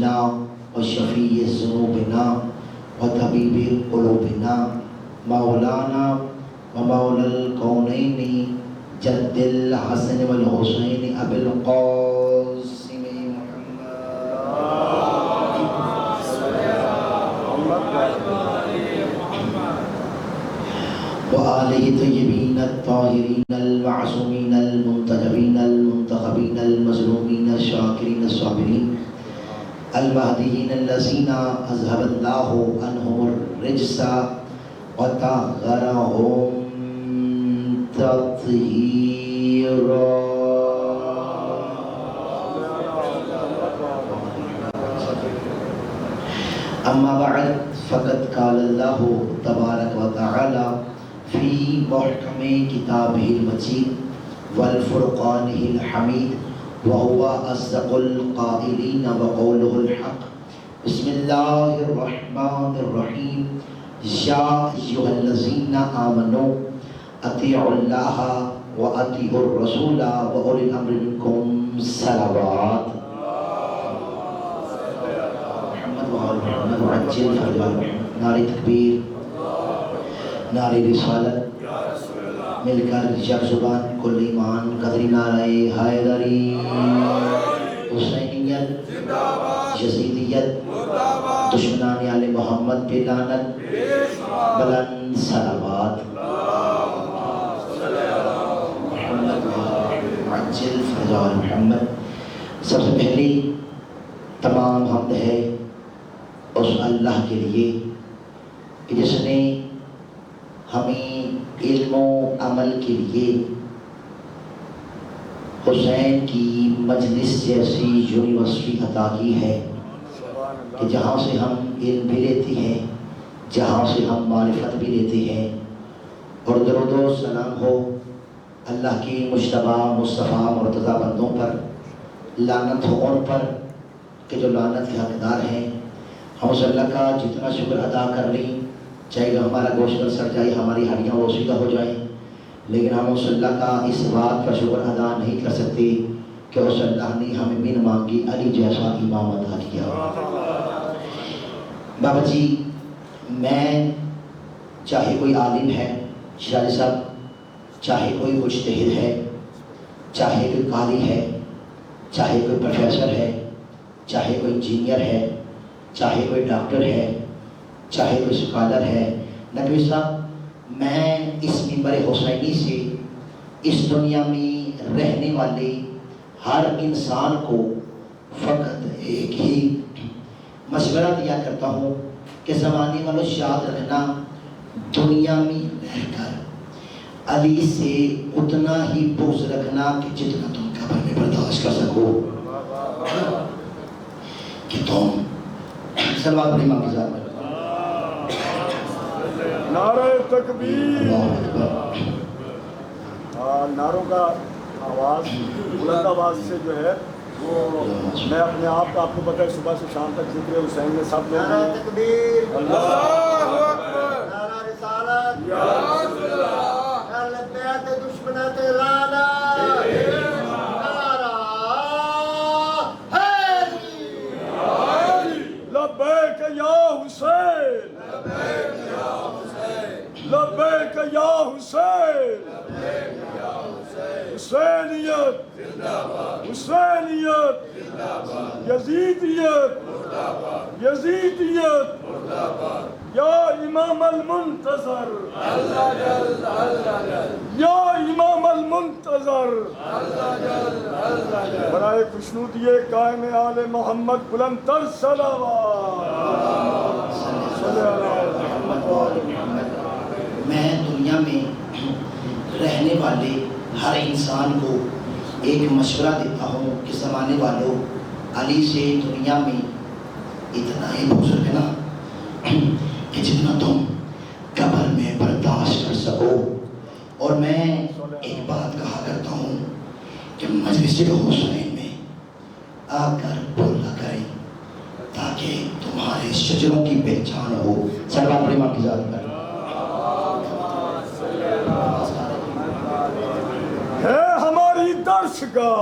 أنفسنا وشفيع ذنوبنا وطبيب قلوبنا مولانا ومولى الكونين جد الحسن والحسين أبي القاسم وآله الطيبين الطاهرين المعصومين المنتجبين المنتخبين المظلومين الشاكرين الصابرين المهديين الذين أذهب الله عنهم الرجس وطهرهم تطهيرا. أما بعد فقد قال الله تبارك وتعالى في محكم كتابه المجيد والفرقانه الحميد وهو أصدق القائلين وقوله الحق. بسم الله الرحمن الرحيم. يا أيها الذين آمنوا أطيعوا الله وأطيعوا الرسول وأولي الأمر منكم صلوات. محمد وآل محمد وعجل فرجال محمد. نعرہ تکبیر، نعرہ رسالت، مل کر جب زبان کل ایمان قدری نعرہ حیدری، حسینیت، یزیدیت، دشمنان آل محمد پہ لعنت، بلند صلوات. محمد عجل فرجال محمد. سب سے پہلی تمام حمد ہے اس اللہ کے لیے جس نے ہمیں علم و عمل کے لیے حسین کی مجلس جیسی یونیورسٹی عطا کی ہے کہ جہاں سے ہم علم بھی لیتے ہیں، جہاں سے ہم معرفت بھی لیتے ہیں. اور درود و سلام ہو اللہ کی مجتبی مصطفیٰ مرتضیٰ بندوں پر، لعنت ہو ان پر کہ جو لعنت کے حقدار ہیں. ہم اس اللہ کا جتنا شکر ادا کر لیں، چاہے کہ ہمارا گوشت سڑ جائے، ہماری ہڈیاں وسیدہ ہو جائیں، لیکن ہم اس اللہ کا اس بات کا شکر ادا نہیں کر سکتے کہ اس اللہ نے ہمیں بن مانگی علی جیسا امام عطا کیا. بابا جی، میں چاہے کوئی عالم ہے شیراز صاحب، چاہے کوئی مجتہد ہے، چاہے کوئی قاضی ہے، چاہے کوئی پروفیسر ہے، چاہے کوئی انجینئر ہے، چاہے کوئی ڈاکٹر ہے، چاہے کوئی سکالر ہے، نبی صاحب میں اس منبر حسینی سے اس دنیا میں رہنے والے ہر انسان کو فقط ایک ہی مشورہ دیا کرتا ہوں کہ زمانے والوں یاد رکھنا، دنیا میں رہ کر علی سے اتنا ہی بغض رکھنا کہ جتنا تم قبر میں برداشت کر سکو. کہ تم صلوات پڑھیں امام کی ذات پر. نعرہ تکبیر. نعروں کا آواز بلند آواز سے جو ہے وہ میں اپنے آپ کا، آپ کو پتہ ہے صبح سے شام تک ذکر حسین میں سب لوگ نعرہ تکبیر، اللہ اکبر، نعرہ رسالت، یا رسول اللہ، اہل بیعت دشمنات لعنت، نعرہ حیدری، لبیک یا حسین، لبیک یا حسین، حسینیت، حسینیت، یزیدیت، یزیدیت، یا امام المنتظر، یا امام المنتظر، برائے خوشنودی قائم آل محمد بلند تر صلوات. صلی اللہ محمد و آل محمد. میں دنیا میں رہنے والے ہر انسان کو ایک مشورہ دیتا ہوں کہ زمانے والوں علی سے دنیا میں اتنا ہی بغض رکھنا کہ جتنا تم قبر میں برداشت کر سکو. اور میں ایک بات کہا کرتا ہوں کہ مجلس حسین میں آ کر بولا کریں تاکہ تمہارے شجروں کی پہچان ہو. صلوات پڑھیں امام کی ذات پر. ہے ہماری درس کا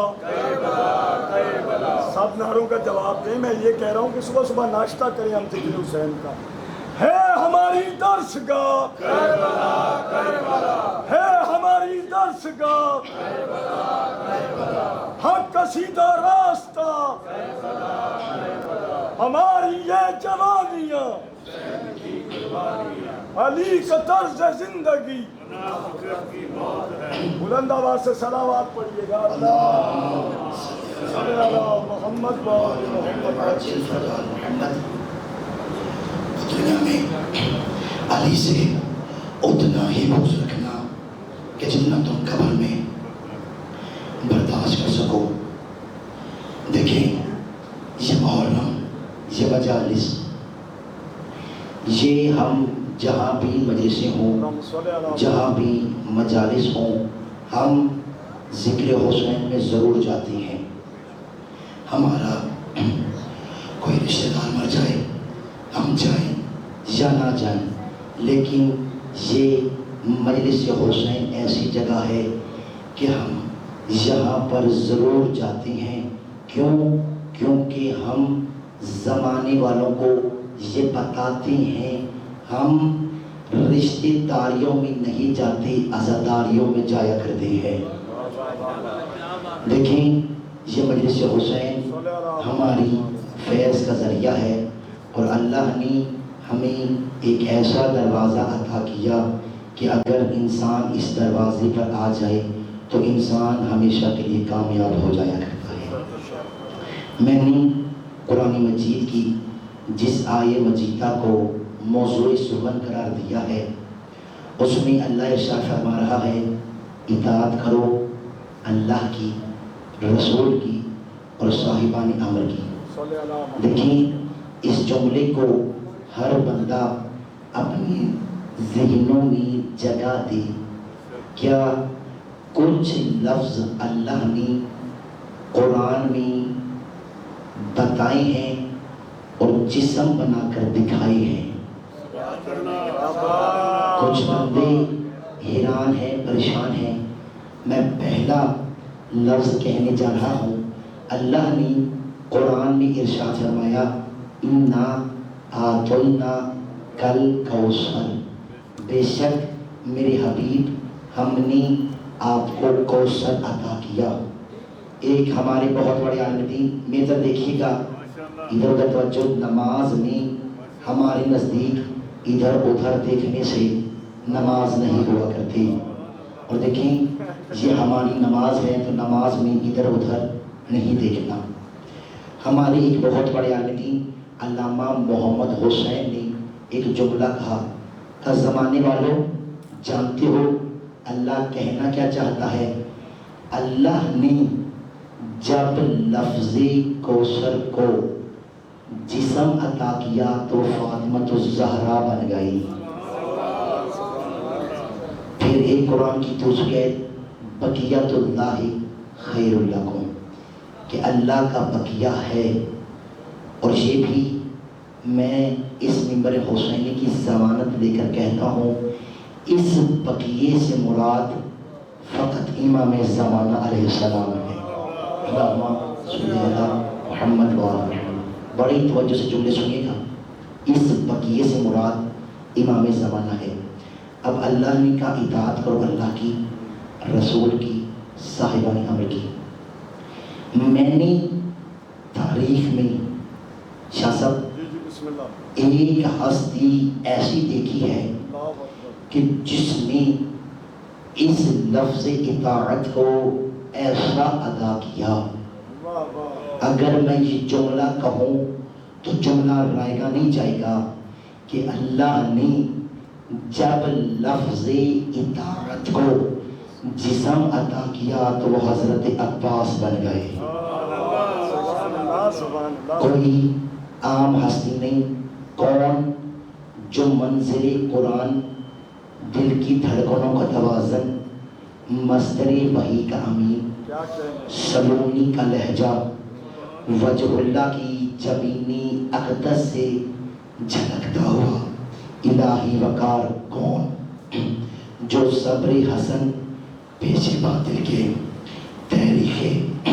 سب نعروں کا جواب دیں. میں یہ کہہ رہا ہوں کہ صبح صبح ناشتہ کریں ہم ذکر حسین کا. ہے ہماری درسگاہ ہے ہماری درسگاہ حق کا سیدھا راستہ ہماری یہ جوانیاں علی کا طرز زندگی. بلند آواز سے صلوات پڑھیے گا. اللہ صلی اللہ محمد و آل محمد. دنیا میں علی سے اتنا ہی بغض رکھنا کہ جتنا تم قبر میں برداشت کر سکو. دیکھیں یہ محرم، یہ مجالس، یہ ہم جہاں بھی مجلسیں ہوں، جہاں بھی مجالس ہوں، ہم ذکر حسین میں ضرور جاتے ہیں. ہمارا کوئی رشتہ دار مر جائے ہم جائیں یا نہ جائیں، لیکن یہ مجلس حسین ایسی جگہ ہے کہ ہم یہاں پر ضرور جاتے ہیں. کیونکہ ہم زمانے والوں کو یہ بتاتے ہیں ہم رشتے داریوں میں نہیں جاتے، عزاداریوں میں جایا کرتے ہیں. دیکھیں یہ مجلس حسین ہماری فیض کا ذریعہ ہے، اور اللہ نے ہمیں ایک ایسا دروازہ عطا کیا کہ اگر انسان اس دروازے پر آ جائے تو انسان ہمیشہ کے لیے کامیاب ہو جایا کرتا ہے. میں نے قرآن مجید کی جس آیے مجیدہ کو موضوع سخن قرار دیا ہے، اس میں اللہ ارشاد فرما رہا ہے اطاعت کرو اللہ کی، رسول کی اور صاحبان امر کی. دیکھیں اس جملے کو ہر بندہ اپنے ذہنوں میں جگہ دے. کیا کچھ لفظ اللہ نے قرآن میں بتائے ہیں اور جسم بنا کر دکھائے ہیں. کچھ بندے حیران ہیں، پریشان ہیں. میں پہلا لفظ کہنے جا رہا ہوں. اللہ نے قرآن میں ارشاد فرمایا اِنَّا أَعْطَيْنَاكَ الْكَوْثَرَ، بے شک میرے حبیب ہم نے آپ کو کوثر عطا کیا. ایک ہمارے بہت بڑے عالم دین میں ادھر دیکھیے گا، ادھر ادھر توجہ. نماز میں ہمارے نزدیک ادھر ادھر دیکھنے سے نماز نہیں ہوا کرتی. اور دیکھیں یہ ہماری نماز ہے تو نماز میں ادھر ادھر نہیں دیکھنا. ہمارے ایک بہت بڑے عالم دین علامہ محمد حسین نے ایک جملہ کہا زمانے والوں جانتے ہو اللہ کہنا کیا چاہتا ہے؟ اللہ نے جب لفظ کوثر کو جسم عطا کیا تو فاطمۃ الزہرا بن گئی. پھر ایک قرآن کی دوسری آیت بقیت اللہ خیر لکم، کہ اللہ کا بقیہ ہے. اور یہ بھی میں اس منبر حسینی کی ضمانت لے کر کہتا ہوں اس بقیے سے مراد فقط امام زمانہ علیہ السلام ہے. اللہم صلی علی محمد و آل محمد. بڑی توجہ سے جملے سنیے گا. اس بقیے سے مراد امام زمانہ ہے. اب اللہ نے کہا اطاعت کرو اللہ کی، رسول کی، صاحبان امر کی. میں نے تاریخ میں شاہ صاحب ایک ہستی ایسی دیکھی ہے کہ جس نے اس لفظ اطاعت کو ایسا ادا کیا. اگر میں یہ جملہ کہوں تو جملہ رائے گا نہیں جائے گا کہ اللہ نے جب لفظ اطاعت کو جسم عطا کیا تو وہ حضرت عباس بن گئے. کوئی عام ہستی نہیں. کون؟ جو منزل قرآن، دل کی دھڑکنوں کا توازن، مصدر وحی کا امین، سلونی کا لہجہ، وجہ اللہ کی جبینی اقدس سے جھلکتا ہوا الہی وقار. کون؟ جو صبر حسن پیش باطل کے تحریک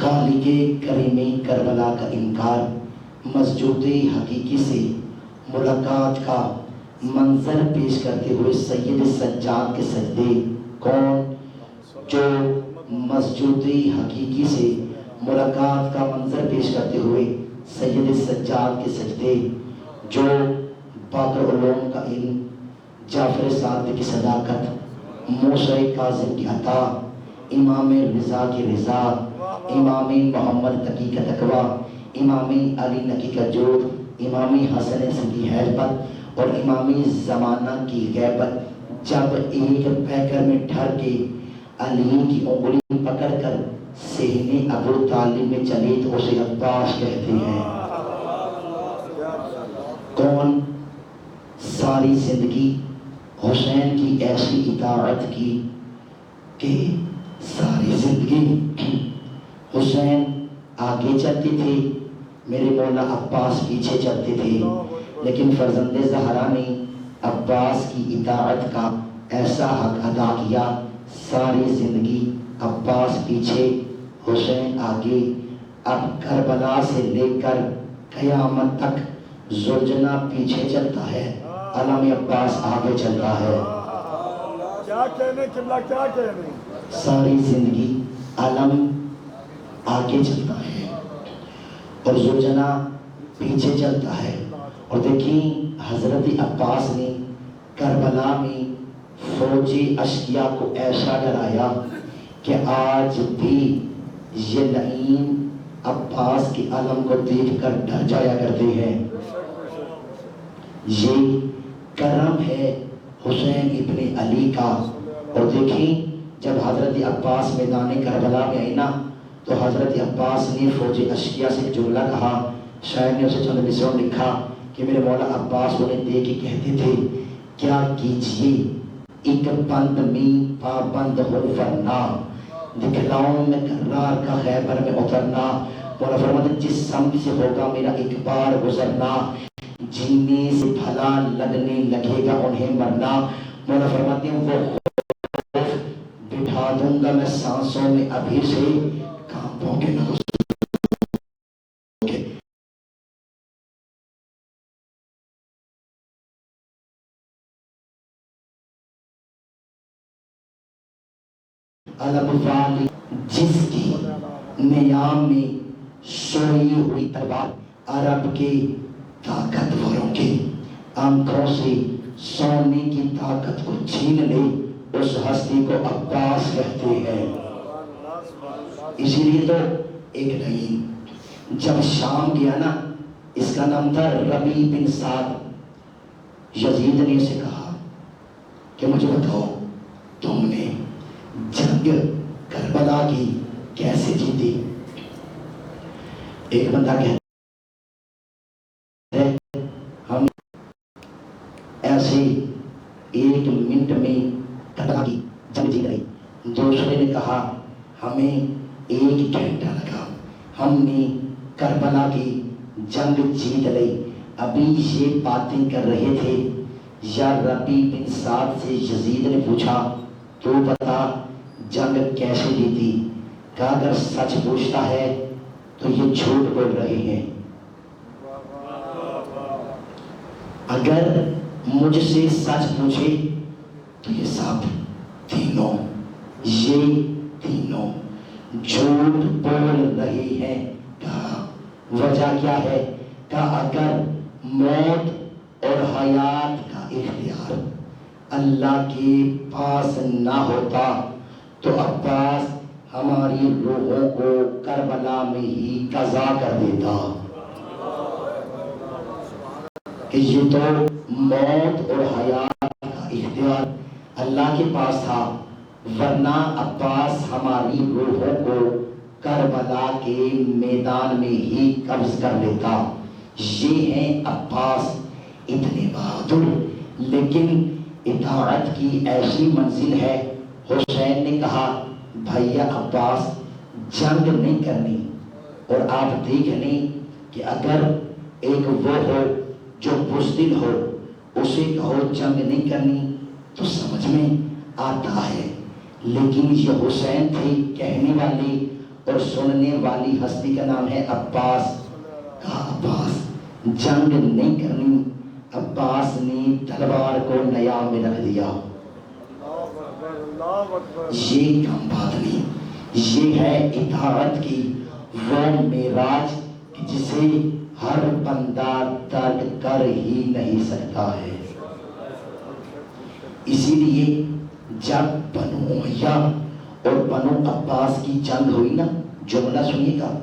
خالق کریم کربلا کا انکار، مسجود حقیقی سے ملاقات کا منظر پیش کرتے ہوئے سید سجاد کے سجدے۔ کون؟ جو مسجود حقیقی سے ملاقات کا منظر پیش کرتے ہوئے سید سجاد کے سجدے، جو باقر علوم کا علم، جعفر صادق کی صداقت، موسیٰ کاظم کی عطا، امام رضا کی رضا، امام محمد تقی کا تقوی، امام علی نقی کا جود، امام حسن کی حیبت اور امام زمانہ کی غیبت جب ایک پیکر میں ٹھہر کے علی کی انگلی پکڑ کر سہنے ابو طالب میں چلی تو اسے عباس کہتے ہیں۔ کون؟ ساری زندگی حسین کی ایسی اطاعت کی کہ ساری زندگی حسین آگے چلتے تھے، میرے مولا عباس پیچھے چلتے تھے، لیکن فرزند زہرا نے عباس کی اطاعت کا ایسا حق ادا کیا، ساری زندگی عباس پیچھے حسین آگے۔ اب کربلا سے لے کر قیامت تک زوجنا پیچھے چلتا ہے، علم عباس آگے چلتا ہے۔ کیا کہنے قبلہ، کیا کہنے؟ ساری زندگی علم آگے چلتا ہے اور زوجنا پیچھے چلتا ہے۔ اور دیکھیں حضرت عباس نے کربلا میں فوجی اشقیاء کو ایسا ڈرایا کہ آج بھی یہ لعین عباس کے علم کو دیکھ کر ڈر جایا کرتے ہیں۔ یہ کرم ہے حسین ابن علی کا۔ اور دیکھیں جب حضرت عباس میدان کربلا میں آئی نا تو حضرت عباس نے فوجی اشقیاء سے جملہ کہا، شاعر نے اسے چند مصروں لکھا کہ میرے مولا عباس انہیں دیکھ کے کہتے تھے، کیا کیجئے ایک بند میں پابند ہو ورنہ، دکھلاؤں میں کرار کا خیبر میں اترنا۔ مولا فرماتے جس سمت سے ہوگا میرا ایک بار گزرنا، جینے سے بھلا لگنے لگے گا انہیں مرنا۔ مولا فرماتے ہیں وہ خوف بٹھا دوں گا میں سانسوں میں ابھی سے، کانپوں کے نہ گزروں گے۔ علم والی جس کی نیام میں سوئی ہوئی تلوار، عرب کے طاقتوروں کے آنکھوں سے سونے کی طاقت کو چھین لے، اس ہستی کو عباس کہتے ہیں۔ اسی لیے تو ایک نہیں جب شام گیا نا، اس کا نام تھا ربیع بن سعد، یزید نے اسے کہا کہ مجھے بتاؤ تم نے جنگ کربلا کی کیسے جیتی؟ ایک بندہ کہتا ہے ہم ایسے ایک منٹ میں کربلا کی جنگ جیت گئی۔ دوسرے نے کہا ہمیں 1 گھنٹہ لگا، ہم نے کربلا کی جنگ جیت لی۔ ابھی یہ باتیں کر رہے تھے یا ربیع بن سعد سے یزید نے پوچھا تو بتا جنگ کیسے جیتی؟ کہا اگر سچ پوچھتا ہے تو یہ جھوٹ بول رہے ہیں، اگر مجھ سے سچ پوچھے تو یہ سب تینوں جھوٹ بول رہے ہیں۔ کہا وجہ کیا ہے؟ کہا اگر موت اور حیات کا اختیار اللہ کے پاس نہ ہوتا تو عباس ہماری روحوں کو کربلا میں ہی قضا کر دیتا کہ یہ تو موت اور حیات کا اختیار اللہ کے پاس تھا، ورنہ عباس ہماری روحوں کو کربلا کے میدان میں ہی قبض کر لیتا۔ یہ ہیں عباس اتنے بہادر، لیکن اطاعت کی ایسی منزل ہے۔ حسین نے کہا بھیا عباس جنگ نہیں کرنی، اور آپ دیکھ لیں کہ اگر ایک وہ ہو جو بزدل ہو اسے کہو جنگ نہیں کرنی تو سمجھ میں آتا ہے، لیکن یہ حسین تھے کہنے والے، اور سننے والی ہستی کا نام ہے عباس. کہا عباس جنگ نہیں کرنی. عباس نے تلوار کو نیام میں رکھ دیا. یہ کم بات نہیں, یہ ہے اطاعت کی وہ معراج جسے ہر بندہ ترک کر ہی نہیں سکتا ہے. اسی لیے جب بنو امیہ اور بنو عباس کی جنگ ہوئی نا, جملہ سنیے گا,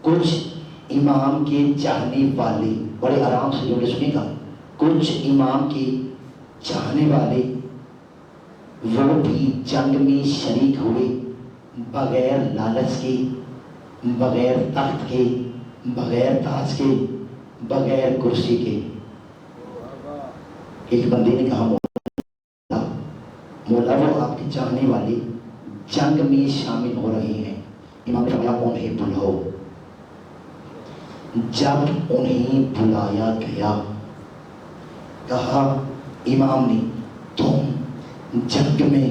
کچھ امام کے چاہنے والے, بڑے آرام سے جملے سنیے گا, کچھ امام کے چاہنے والے وہ بھی جنگ میں شریک ہوئے بغیر لالچ کے, بغیر تخت کے, بغیر تاج کے, بغیر کرسی کے. ایک بندے نے کہا مولا وہ آپ کے چاہنے والے جنگ میں شامل ہو رہے ہیں. امام نے فرمایا انہیں بلاؤ. جب انہیں بلایا گیا کہا امام نے تم جنگ میں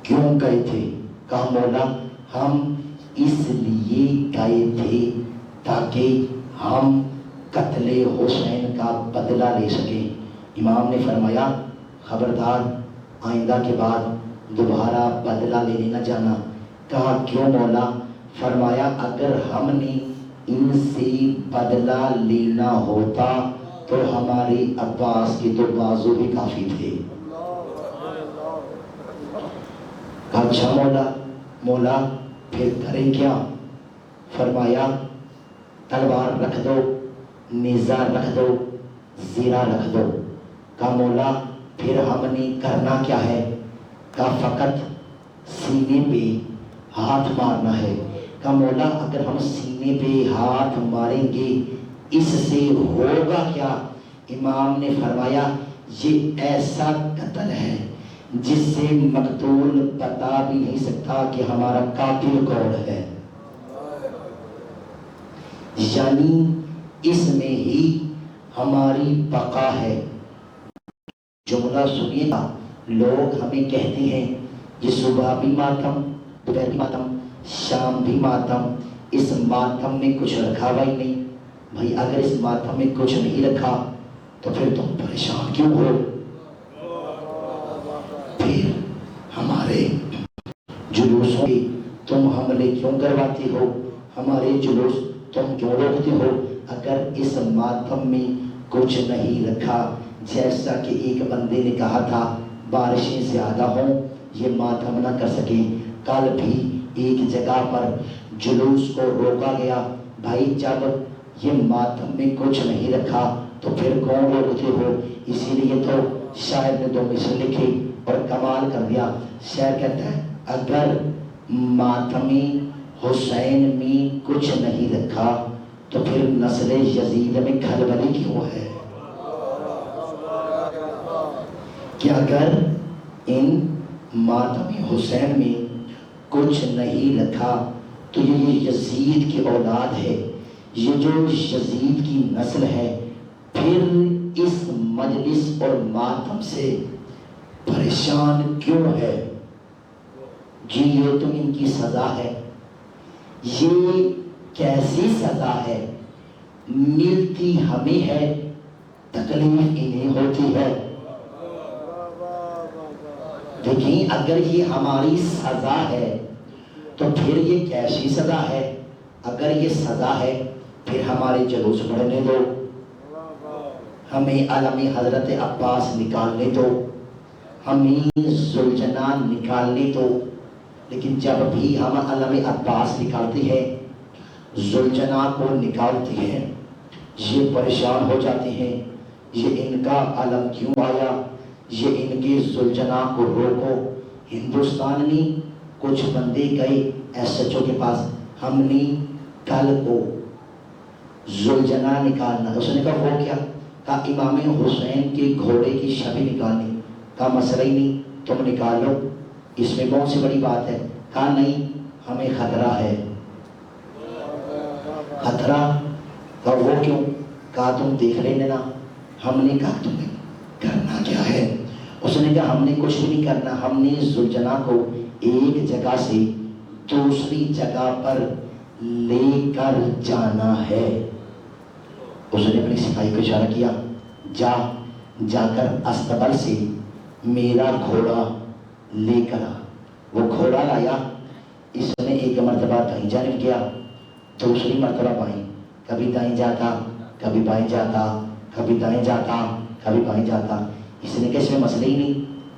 کیوں گئے تھے؟ کہا مولا ہم اس لیے گئے تھے تاکہ ہم قتل حسین کا بدلہ لے سکیں. امام نے فرمایا خبردار آئندہ کے بعد دوبارہ بدلہ لینے نہ جانا. کہا کیوں مولا؟ فرمایا اگر ہم نے ان سے بدلہ لینا ہوتا تو ہمارے عباس کے تو بازو بھی کافی تھے. کہا اچھا مولا پھر کریں کیا؟ فرمایا تلوار رکھ دو, نیزہ رکھ دو, زیرہ رکھ دو. کہا مولا پھر ہم نے کرنا کیا ہے؟ کہا فقط سینے پہ ہاتھ مارنا ہے. کہا مولا اگر ہم سینے پہ ہاتھ ماریں گے اس سے ہوگا کیا؟ امام نے فرمایا یہ ایسا قتل ہے جس سے مقتول بتا بھی نہیں سکتا کہ ہمارا قاتل کون ہے. یعنی اس میں ہی ہماری بقا ہے. جملہ سنیے گا, لوگ ہمیں کہتے ہیں یہ صبح بھی ماتم, دوپہر بھی ماتم, شام بھی ماتم, اس ماتم میں کچھ رکھا ہوا ہی نہیں. بھائی اگر اس ماتم میں کچھ نہیں رکھا تو پھر تم پریشان کیوں ہو؟ پھر ہمارے جلوسوں پہ تم حملے کیوں کرواتے ہو؟ ہمارے جلوس تم کیوں روکتے ہو؟ اگر اس ماتم میں کچھ نہیں رکھا, جیسا کہ ایک بندے نے کہا تھا بارشیں زیادہ ہوں یہ ماتم نہ کر سکیں. کل بھی ایک جگہ پر جلوس کو روکا گیا. بھائی جب یہ ماتم میں کچھ نہیں رکھا تو پھر کون روکتے ہو؟ اسی لیے تو شاعر نے 2 مصرع لکھی اور کمال کر دیا. شاعر کہتا ہے اگر ماتم حسین میں کچھ نہیں رکھا تو پھر نسل یزید میں کھلبلی کیوں ہے؟ کہ اگر ان ماتم حسین میں کچھ نہیں رکھا تو یہ یزید کی اولاد ہے, یہ جو یزید کی نسل ہے پھر اس مجلس اور ماتم سے پریشان کیوں ہے؟ جی یہ تو ان کی سزا ہے. یہ کیسی سزا ہے؟ ملتی ہمیں ہے, تکلیف انہیں ہوتی ہے. دیکھیں اگر یہ ہماری سزا ہے تو پھر یہ کیسی سزا ہے؟ اگر یہ سزا ہے پھر ہمارے جلوس بڑھنے دو, ہمیں علم حضرت عباس نکالنے دو, ہمیں ذوالجنان نکالنے دو. لیکن جب بھی ہم علم عباس نکالتے ہیں, ذوالجنان کو نکالتے ہیں, یہ پریشان ہو جاتے ہیں یہ ان کا علم کیوں آیا, یہ ان کے ذوالجنان کو روکو. ہندوستان میں کچھ بندے گئے ایس ایچ او کے پاس, ہم نے کل کو ذوالجنان نکالنا. اس نے کہا وہ کیا؟ کہا امام حسین کے گھوڑے کی شبی نکالنی. کہا مسئلہ ہی نہیں, تم نکال لو, اس میں کون سی بڑی بات ہے؟ کہا نہیں ہمیں خطرہ ہے. خطرہ؟ کہا وہ کیوں؟ کہا تم دیکھ لینے نا. ہم نے کہا تمہیں کرنا کیا ہے؟ اس نے کہا ہم نے کچھ بھی نہیں کرنا, ہم نے ذوالجنان کو ایک جگہ سے دوسری جگہ پر لے کر جانا ہے. اس نے اپنی سپاہی کو اشارہ کیا, جا کر استبل سے میرا گھوڑا لے کر آ. وہ گھوڑا لایا. اس نے ایک مرتبہ دائیں جانب کیا, دوسری مرتبہ بائیں, کبھی دائیں جاتا کبھی بائیں جاتا, کبھی دائیں جاتا کبھی بائیں جاتا. اس نے کہا اس میں مسئلہ ہی نہیں,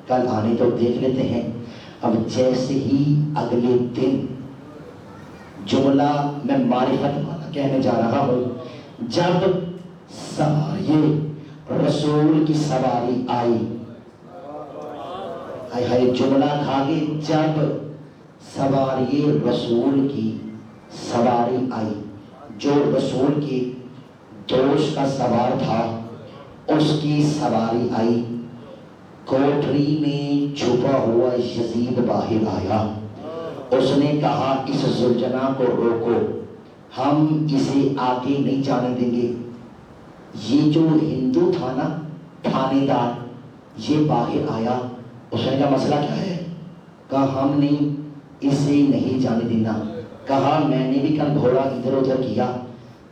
کل آنے تو دیکھ لیتے ہیں. اب جیسے ہی اگلے دن, جملہ میں معرفت والا کہنے جا رہا ہوں, جب یہ رسول کی سواری آئی, جملہ کھا کے, جب سواری رسول کی سواری آئی, جو رسول کے دوست کا سوار تھا اس کی سواری آئی, کوٹری میں چھپا ہوا یزید باہر آیا. اس نے کہا اس زلجنا کو روکو, ہم اسے آگے نہیں جانے دیں گے. یہ جو ہندو تھا نا تھانے دار, یہ باہر آیا. اس نے کہا مسئلہ کیا ہے؟ کہا ہم نے اسے نہیں جانے دینا. کہا میں نے بھی کل گھوڑا ادھر ادھر کیا,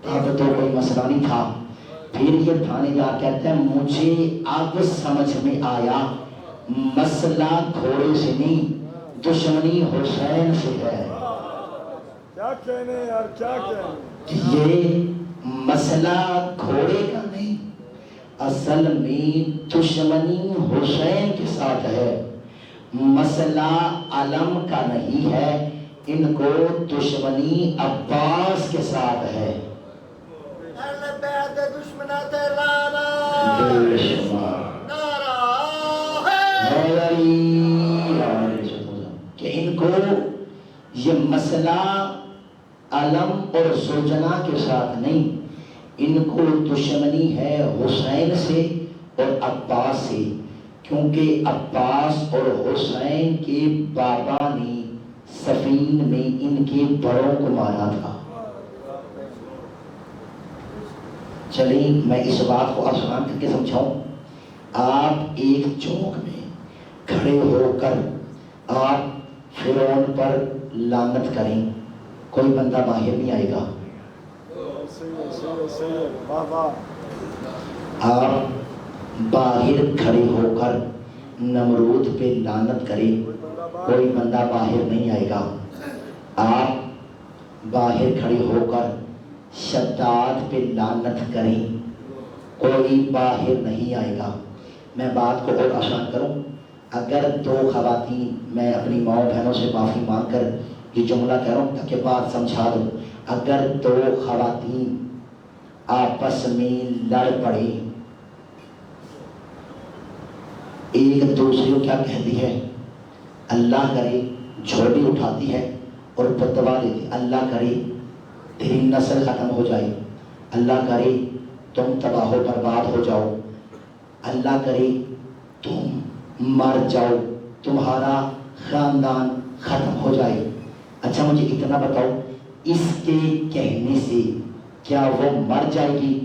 اب تو کوئی مسئلہ نہیں تھا. پھر یہ تھانے دار کہتا ہے مجھے اب سمجھ میں آیا مسئلہ گھوڑے سے نہیں, دشمنی حسین سے ہے. کیا کہنے یار, کیا کہنے. یہ مسئلہ گھوڑے کا نہیں, اصل میں دشمنی حسین کے ساتھ ہے. مسئلہ علم کا نہیں ہے, ان کو دشمنی عباس کے ساتھ ہے. اہل بیت دشمنات لانا بے شمار نعرہ ہے کہ ان کو یہ مسئلہ علم اور زوجنا کے ساتھ نہیں, ان کو دشمنی ہے حسین سے اور عباس سے, کیونکہ عباس اور حسین کے بابا نے صفین میں ان کے بڑوں کو مارا تھا. چلیں میں اس بات کو آسان کر کے سمجھاؤں. آپ ایک چوک میں کھڑے ہو کر آپ فرعون پر لعنت کریں, کوئی بندہ باہر نہیں آئے گا. آپ باہر کھڑے ہو کر نمرود پہ لعنت کریں, کوئی بندہ باہر نہیں آئے گا. آپ باہر کھڑے ہو کر شداد پہ لعنت کریں, کوئی باہر نہیں آئے گا. میں بات کو اور آسان کروں, اگر دو خواتین, میں اپنی ماؤں بہنوں سے معافی مانگ کر یہ جملہ کہہ رہا ہوں تاکہ بات سمجھا دوں, اگر دو خواتین آپس میں لڑ پڑے, ایک دوسرے کو کیا کہتی ہے, اللہ کرے جھولی اٹھاتی ہے اور بتوا دیتی, اللہ کرے تیری نسل ختم ہو جائے, اللہ کرے تم تباہ و برباد ہو جاؤ, اللہ کرے تم مر جاؤ, تمہارا خاندان ختم ہو جائے. اچھا مجھے اتنا بتاؤ, اس کے کہنے سے کیا وہ مر جائے گی؟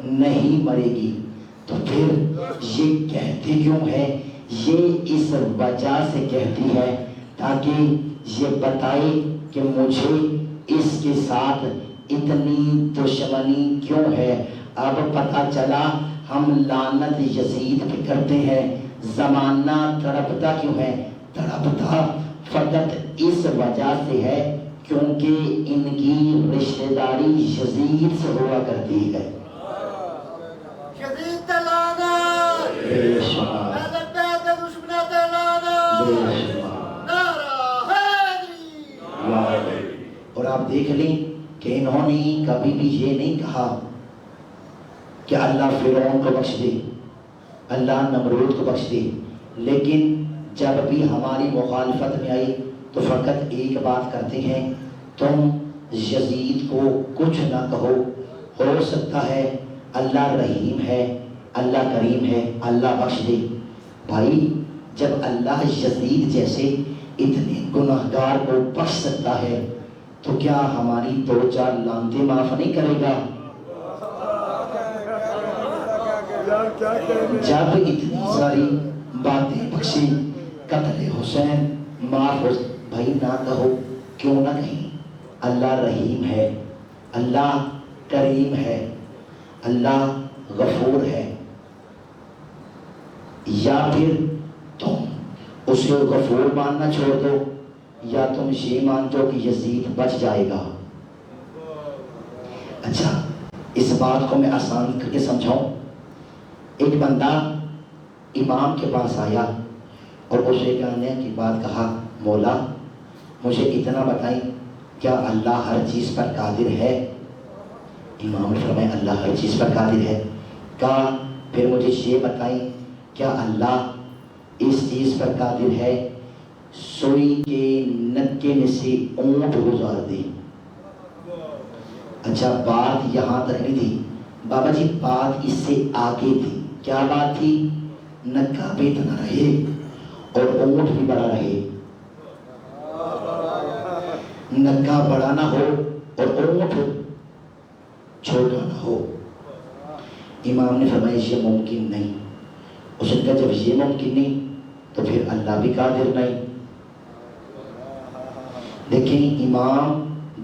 نہیں مرے گی. تو پھر یہ کہتی کیوں ہے؟ یہ اس وجہ سے کہتی ہے تاکہ یہ بتائے کہ مجھے اس کے ساتھ اتنی دشمنی کیوں ہے. اب پتہ چلا ہم لعنت یزید پہ کرتے ہیں, زمانہ تڑپتا کیوں ہے؟ تڑپتا فقط اس وجہ سے ہے کیونکہ ان کی رشتہ داری یزید سے ہوا کرتی ہے. شدید لانا بے شمار اہل بیت دشمنات لانا بے شمار. نعرہ حیدری. اور آپ دیکھ لیں کہ انہوں نے کبھی بھی یہ نہیں کہا کہ اللہ فرعون کو بخش دے, اللہ نمرود کو بخش دے, لیکن جب بھی ہماری مخالفت میں آئی تو فقط ایک بات کرتے ہیں, تم یزید کو کچھ نہ کہو, ہو سکتا ہے اللہ رحیم ہے, اللہ کریم ہے, اللہ بخش دے. بھائی جب اللہ یزید جیسے اتنے گناہگار کو بخش سکتا ہے تو کیا ہماری دو چار لعنتیں معاف نہیں کرے گا؟ جب اتنی ساری باتیں بخشی, قتل حسین معاف ہو, بھائی نہ کہو, کیوں نہ کہیں, اللہ رحیم ہے، اللہ کریم ہے، اللہ غفور ہے، یا پھر تم اسے غفور ماننا چھوڑ دو، یا تم یہ مان جو کہ یزید بچ جائے گا۔ اچھا، اس بات کو میں آسان کر کے سمجھاؤں۔ ایک بندہ امام کے پاس آیا اور اسے کہنے کی بات کہا، مولا مجھے اتنا بتائیں، کیا اللہ ہر چیز پر قادر ہے؟ امام نے فرمایا اللہ ہر چیز پر قادر ہے۔ کہا پھر مجھے یہ بتائیں، کیا اللہ اس چیز پر قادر ہے سوئی کے نکے میں سے اونٹ گزار دے؟ اچھا، بات یہاں تک نہیں تھی بابا جی، بات اس سے آگے تھی۔ کیا بات تھی؟ نکا بیت نہ رہے اور اونٹ بھی بڑا رہے، نکا بڑا نہ ہو اور اونٹ چھوٹا نہ ہو۔ امام نے فرمایا یہ ممکن نہیں۔ اس نے کہا جب یہ ممکن نہیں تو پھر اللہ بھی قادر نہیں۔ دیکھیں امام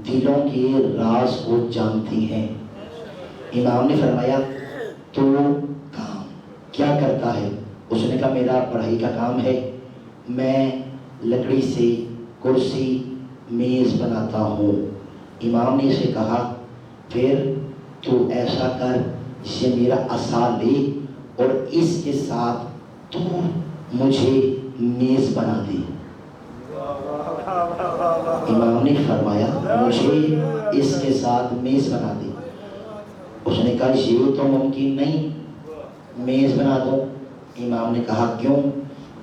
دلوں کے راز کو جانتی ہیں۔ امام نے فرمایا تو کام کیا کرتا ہے؟ اس نے کہا میرا پڑھائی کا کام ہے، میں لکڑی سے کرسی میز بناتا ہوں۔ امام نے اسے کہا پھر تو ایسا کر یہ میرا عصا لے اور اس کے ساتھ تو مجھے میز بنا دے۔ امام نے فرمایا مجھے اس کے ساتھ میز بنا دے۔ اس نے کہا یہ تو ممکن نہیں، میز بنا دو۔ امام نے کہا کیوں؟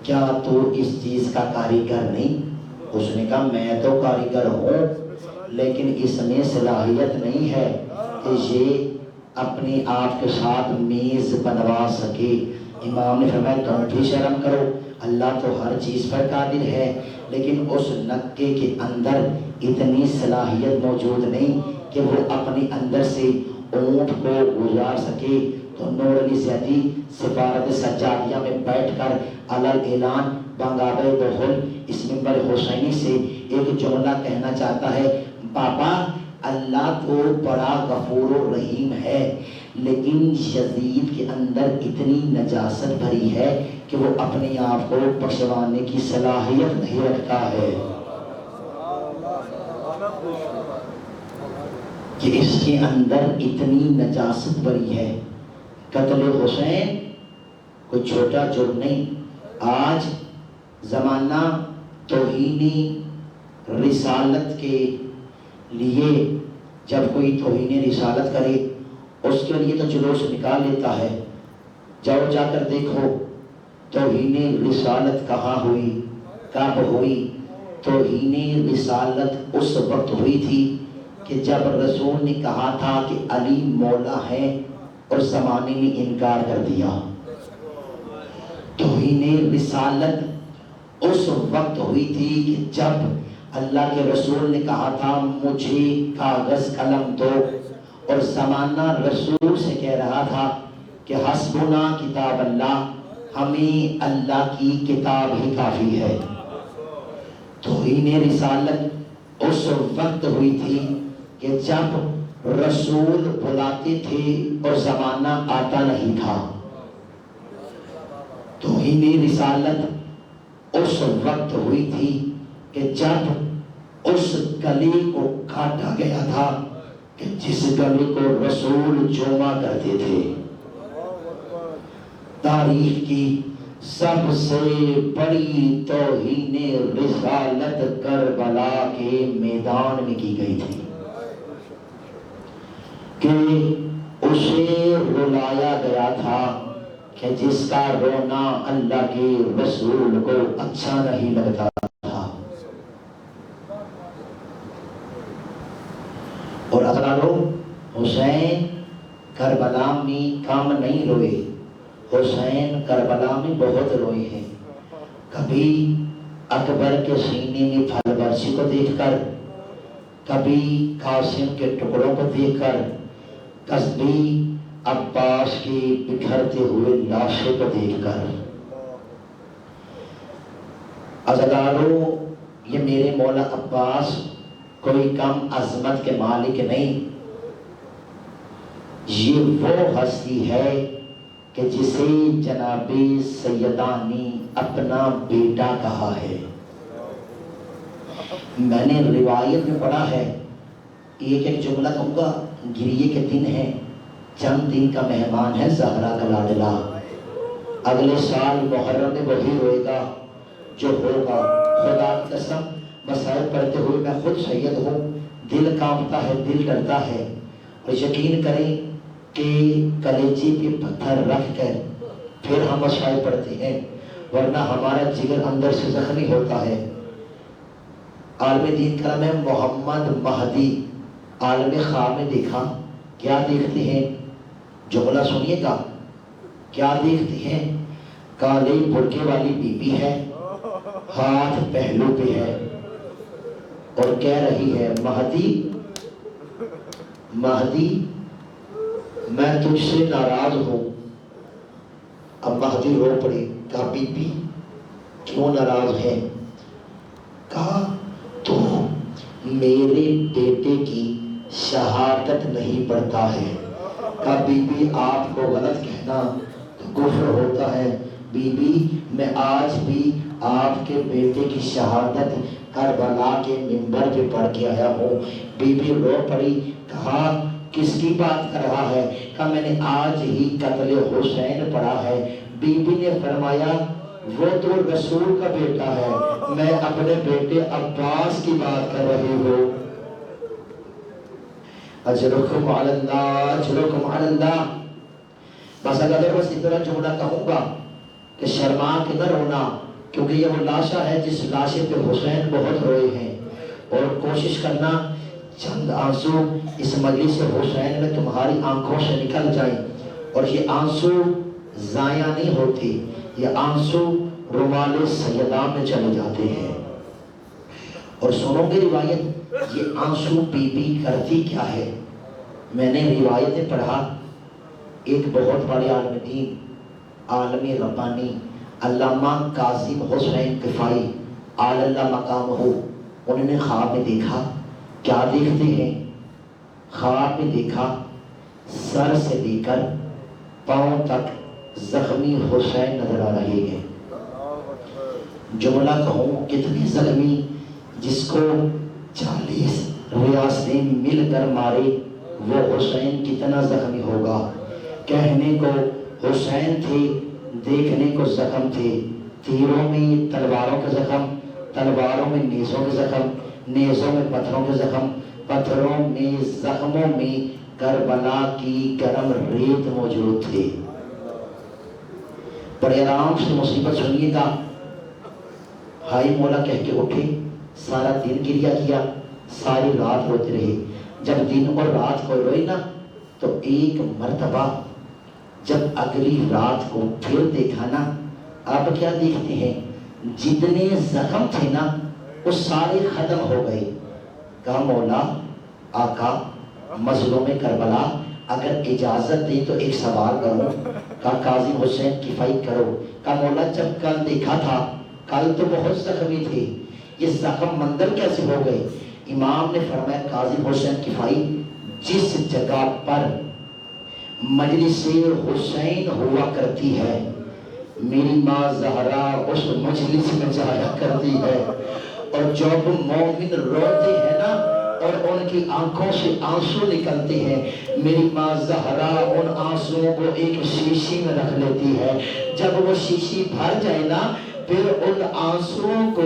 کیا تو اس چیز کا کاریگر نہیں؟ اس نے کہا میں تو کاریگر ہوں، لیکن اس میں صلاحیت نہیں ہے کہ یہ اپنے آپ کے ساتھ میز بنوا سکے۔ امام نے فرمایا تم بھی شرم کرو، اللہ تو ہر چیز پر قادر ہے، لیکن اس نکے کے اندر اتنی صلاحیت موجود نہیں کہ وہ اپنے اندر سے اونٹ کو گزار سکے۔ تو نور علی زیدی سفارت سجادیہ میں بیٹھ کر علل اعلان بنگاوے دہل اس منبر حسینی سے ایک جملہ کہنا چاہتا ہے، بابا اللہ تو بڑا غفور و رحیم ہے، لیکن یزید کے اندر اتنی نجاست بھری ہے کہ وہ اپنے آپ کو بخشوانے کی صلاحیت نہیں رکھتا ہے، کہ اس کے اندر اتنی نجاست بھری ہے۔ قتل حسین کوئی چھوٹا جرم نہیں۔ آج زمانہ توہین رسالت کے لیے جب کوئی توہین رسالت کرے اس کے لیے تو جلوس نکال لیتا ہے۔ جاؤ جا کر دیکھو توہین رسالت کہاں ہوئی، کب ہوئی؟ توہین رسالت اس وقت ہوئی تھی کہ جب رسول نے کہا تھا کہ علی مولا ہے اور زمانے نے انکار کر دیا۔ توہین رسالت اس وقت ہوئی تھی کہ جب اللہ کے رسول نے کہا تھا مجھے کاغذ قلم دو، اور زمانہ رسول سے کہہ رہا تھا کہ حسبنا کتاب اللہ، ہمیں اللہ کی کتاب ہی کافی ہے۔ توہین رسالت اس وقت ہوئی تھی کہ جب رسول بلاتے تھے اور زمانہ آتا نہیں تھا۔ توہین رسالت اس وقت ہوئی تھی کہ جب اس گلے کو کاٹا گیا تھا کہ جس گلے کو رسول چوما کرتے تھے۔ تاریخ کی سب سے بڑی توہین رسالت کربلا کے میدان میں کی گئی تھی کہ اسے رلایا گیا تھا کہ جس کا رونا اللہ کے رسول کو اچھا نہیں لگتا تھا۔ اور اقرارو حسین کربلا میں کم نہیں روئے، حسین کربلا میں بہت روئے ہیں۔ کبھی اکبر کے سینے میں پھل برچی کو دیکھ کر، کبھی قاسم کے ٹکڑوں کو دیکھ کر، کبھی عباس کی بکھرتے ہوئے لاشوں کو دیکھ کر۔ عزیزانو، یہ میرے مولا عباس کوئی کم عظمت کے مالک نہیں، یہ وہ ہستی ہے کہ جسے جناب سیدانی اپنا بیٹا کہا ہے۔ میں نے روایت میں پڑھا ہے، ایک جملہ کہوں گا، گریے کے دن ہے، چند دن کا مہمان ہے زہرا کا لاڈلا، اگلے سال محرم میں وہی ہوئے گا جو ہوگا۔ خدا کی قسم مسائل پڑھتے ہوئے میں خود سید ہوں، دل کانپتا ہے، دل ڈرتا ہے، اور یقین کریں کہ کلیجے پہ پتھر رکھ کر پھر ہم مسائل پڑھتے ہیں، ورنہ ہمارا جگر اندر سے زخمی ہوتا ہے۔ عالم دین کا نام ہے محمد مہدی، عالم خواب میں دیکھا، کیا دیکھتے ہیں؟ جملہ سنیے گا، کیا دیکھتے ہیں؟ کالے برقعے والی بی بی ہے، ہاتھ پہلو پہ ہے، اور کہہ رہی ہے مہدی مہدی میں تجھ سے ناراض ہوں۔ اب مہدی رو پڑے، کہا بی بی کیوں ناراض ہے؟ کہا تو میرے بیٹے کی شہادت نہیں پڑھتا ہے۔ کہا بی بی آپ کو غلط کہنا تو کفر ہوتا ہے، بی بی میں آج بھی آپ کے بیٹے کی شہادت کربلا کے منبر پہ پڑھ کے آیا ہوں۔ بی بی رو پڑی، کہا کس کی بات کر رہا ہے؟ کہا میں نے آج ہی قتل حسین پڑھا ہے۔ بی بی نے فرمایا وہ تو رسول کا بیٹا ہے، میں اپنے بیٹے عباس کی بات کر رہی ہوں۔ اجرکم علی اللہ، اجرکم علی اللہ۔ بس اگر بس اتنا جملہ کہوں گا کہ شرما کے نہ رونا، کیونکہ یہ وہ لاشا ہے جس لاشے پہ حسین بہت روئے ہیں، اور کوشش کرنا چند آنسو اس مجلس حسین میں تمہاری آنکھوں سے نکل جائیں، اور یہ آنسو ضائع نہیں ہوتے، یہ آنسو رومال سیدہ میں چلے جاتے ہیں۔ اور سنو گے روایت، یہ آنسو بی بی کرتی کیا ہے؟ میں نے روایتیں پڑھا، ایک بہت بڑے عالم دین، عالم ربانی، علامہ کاظم حسین کفائی علی اللہ مقام ہو، انہوں نے خواب میں دیکھا، کیا دیکھتے ہیں؟ خواب میں دیکھا سر سے لے کر پاؤں تک زخمی حسین نظر آ رہے ہیں۔ جملہ کہوں کتنے زخمی، جس کو 40 ریاستیں مل کر مارے وہ حسین کتنا زخمی ہوگا۔ کہنے کو حسین تھے، دیکھنے کو زخم تھے، تیروں میں تلواروں کے زخم، تلواروں میں نیزوں کے زخم، نیزوں میں پتھروں کے زخم، پتھروں میں زخموں میں کربلا کی گرم ریت موجود تھے۔ بڑے آرام سے مصیبت سنیے گا، ہائی مولا کہہ کے اٹھے، سارا دن گریہ کیا، ساری رات روتے رہے۔ جب دن اور رات کو روئی نا تو ایک مرتبہ جب اگلی رات کو پھر دیکھا نا، اب کیا دیکھتے ہیں؟ جتنے زخم تھے نا وہ سارے ختم ہو گئے۔ کہا مولا آقا مظلوم کربلا اگر اجازت دیں تو ایک سوال کروں۔ کہا کاظم حسین کفائی کرو۔ کہا مولا جب کل دیکھا تھا، کل تو بہت زخمی تھے، یہ زخم مندر کیسے ہو گئے؟ امام نے فرمایا کاظم حسین کفائی جس جگہ پر مجلس حسین ہوا کرتی ہے، میری ماں زہرا اس مجلس میں جایا کرتی ہے، اور جب مومن روتے ہیں نا اور ان کی آنکھوں سے آنسو نکلتے ہیں، میری ماں زہرا ان آنسوؤں کو ایک شیشی میں رکھ لیتی ہے۔ جب وہ شیشی بھر جائے نا پھر ان آنسوؤں کو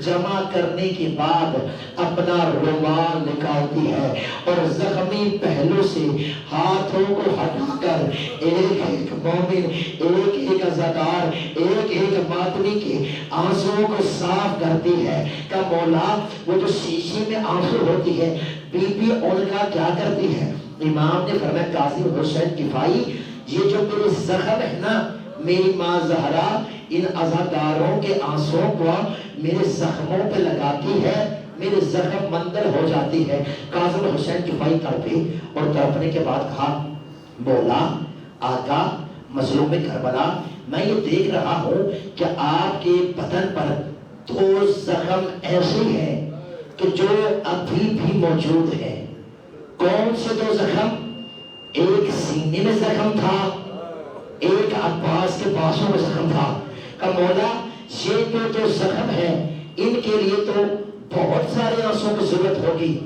جمع کرنے کے بعد اپنا رومال نکالتی ہے، اور زخمی پہلو سے ہاتھوں کو ہٹا کر ایک ایک مومن، ایک ایک عزادار، ایک ایک ماتمی کے آنسوؤں کو صاف کرتی ہے۔ کہ مولا وہ جو شیشی میں آنسو ہوتی ہے، بی بی ان کا کیا کرتی ہے؟ امام نے فرمایا کاظم حسین کفائی یہ جو میرے زخم ہے نا، میری ماں زہرا ان عزاداروں کے آنسوؤں کو میرے زخموں پہ لگاتی ہے، میرے زخم مندر ہو جاتی ہے۔ کاظم حسین کفائی تڑپے، اور تڑپنے کے بعد کہا مولا آقا مظلوم کربلا میں یہ دیکھ رہا ہوں کہ آپ کے بدن پر 2 زخم ایسے ہیں کہ جو ابھی بھی موجود ہے. کون سے دو زخم؟ ایک سینے میں زخم تھا، ایک عباس کے بازوں میں زخم تھا. کہ مولا یہ جو زخم ہے ان کے لیے تو بہت سارے آنسوں کی ضرورت ہوگی.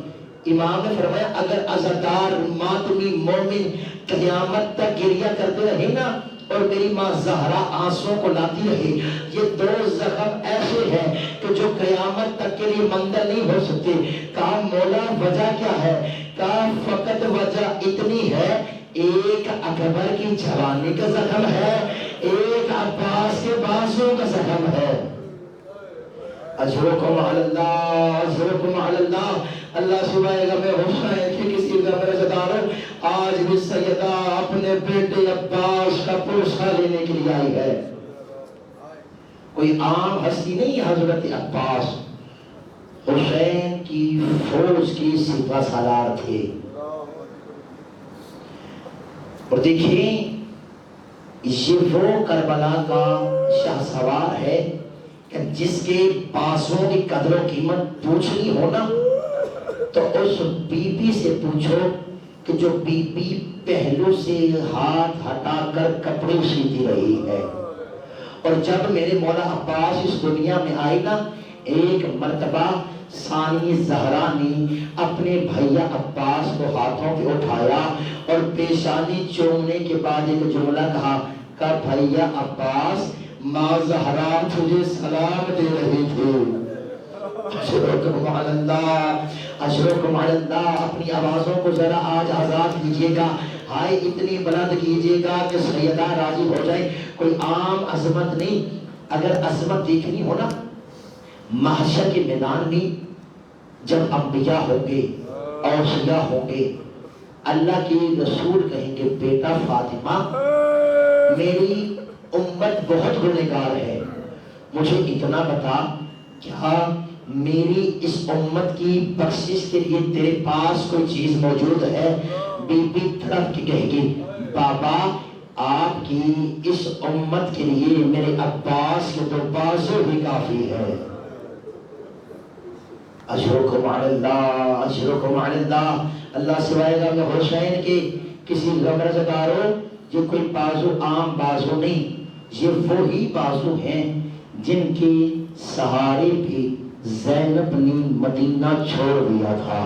امام نے فرمایا اگر عزادار ماتمی مومن قیامت تک گریہ کرتے رہے نا اور میری ماں زہرا آنسوں کو لاتی رہی، یہ دو زخم ایسے ہیں کہ جو قیامت تک کے لیے منظر نہیں ہو سکتے. کہا مولا وجہ کیا ہے؟ کہا فقط وجہ اتنی ہے، ایک اکبر کی جوانی کا زخم ہے، ایک عباس کے بازوں کا زخم ہے. اجرکم علی اللہ، اجرکم علی اللہ. اللہ سبحانہ غم حسین کی کسی غم رضاداروں آج بھی سیدہ اپنے بیٹے عباس کا پرسہ لینے کے لیے آئی ہے. کوئی عام ہستی نہیں. حضرت عباس حسین کی فوج کی سپہ سالار تھے. اور دیکھیں یہ وہ کربلا کا شاہ سوار ہے کہ جس کے بازوں کی قدر و قیمت پوچھنی ہو نا تو اس بی بی سے پوچھو کہ جو بی بی پہلو سے ہاتھ ہٹا کر کپڑے سیتی رہی ہے. اور جب میرے مولا عباس اس دنیا میں آئی نا، ایک مرتبہ ثانی زہرا نے اپنے بھیا عباس کو ہاتھوں پہ اٹھایا اور پیشانی چومنے کے بعد ایک جملہ کہا کہ بھیا عباس ماں زہرا تجھے سلام دے رہی تھی. اشرکم علی اللہ، اشرکم علی اللہ. اپنی آوازوں کو ذرا آج آزاد کیجئے گا، ہائے اتنی بلند کیجئے گا کہ سیدہ راضی ہو جائے. کوئی عام عظمت نہیں. اگر عظمت دیکھنی ہو نا محشر کے میدان میں جب انبیاء ہوں گے، اوصیاء ہوں گے، اللہ کے رسول کہیں گے بیٹا فاطمہ میری امت بہت گنہگار ہے، مجھے اتنا بتا کیا میری اس امت کی بخشش کے لیے تیرے پاس کوئی چیز موجود ہے؟ بی بی تڑپ کے کہے گی بابا آپ کی اس امت کے لیے میرے عباس کے دو بازو ہی کافی ہے. اجرکم علی اللہ، اجرکم علی اللہ. اللہ سوائے گا میں حسین کے کسی غم رضاداروں یہ کوئی بازو عام بازو نہیں، یہ وہی بازو ہیں جن کے سہارے بھی زینب نے مدینہ چھوڑ دیا تھا.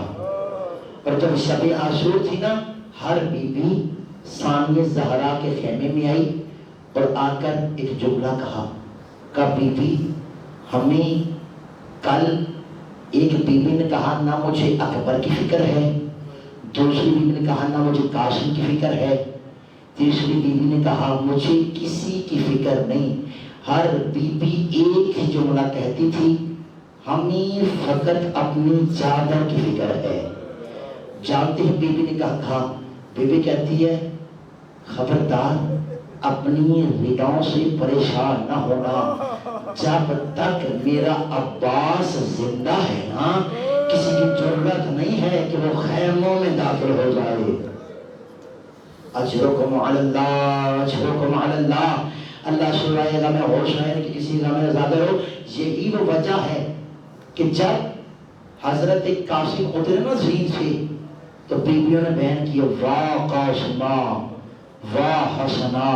اور جب شب عاشور تھی نا ہر بی بی ثانی زہرا کے خیمے میں آئی اور آ کر ایک جملہ کہا کہ بی بی ہمیں کل ایک بی بی نے کہا نہ مجھے اکبر کی فکر ہے، دوسری بی بی نے کہا نہ مجھے قاسم کی فکر ہے، تیسری بی بی نے کہا مجھے کسی کی فکر نہیں. ہر بی بی ایک ہی جملہ کہتی تھی ہمیں فقط اپنی چادر کی فکر ہے. جانتے ہیں بی بی نے کہا تھا، بی بی کہتی ہے خبردار اپنی ریڑھوں سے پریشان نہ ہونا، جب تک میرا عباس زندہ ہے نا کسی کی ضرورت نہیں ہے کہ وہ خیموں میں داخل ہو جائے. اجرکم علی اللہ، اجرکم علی اللہ. اللہ سوائے گا میں حسین کی کسی غم رضاداروں یہی وہ وجہ ہے کہ جب حضرت قاسم اترے نا زین سے تو بیویوں نے بیان کیا واہ قاسمہ واہ حسنہ.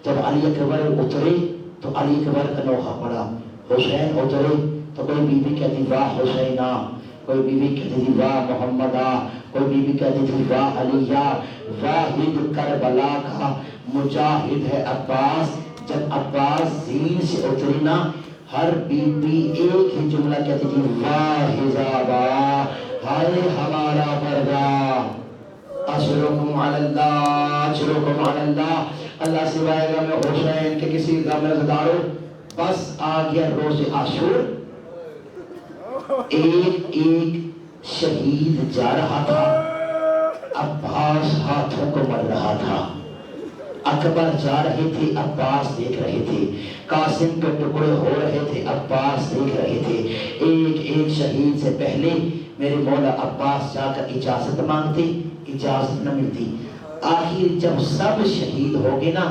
جب علی اکبر اترے تو علی اکبر کا نوحہ پڑا. حسین اترے تو کوئی بی بی کہتی واہ حسینہ، کوئی بی بی کہتی تھی واہ محمدہ، کوئی بی بی کہتی تھی واہ علیہ. واحد کربلا کا مجاہد ہے عباس. جب عباس زین سے اتری نا ہر بی بی ایک ہی جملہ کہتی تھی واہ حجابہ، ہائے ہمارا پردہ. اشرکم علی اللہ، اشرکم علی اللہ. اللہ سوائے گا میں حسین کے کسی غم رضاداروں بس آ گیا روز عاشور. ایک ایک شہید جا رہا تھا، عباس ہاتھوں کو مل رہا تھا. اکبر جا رہے تھے، عباس دیکھ رہے تھے. قاسم کے ٹکڑے ہو رہے تھے، عباس دیکھ رہے تھے. ایک ایک شہید سے پہلے میرے مولا عباس جا کر اجازت مانگتے، اجازت نہ ملتی. آخر جب سب شہید ہو گئے نا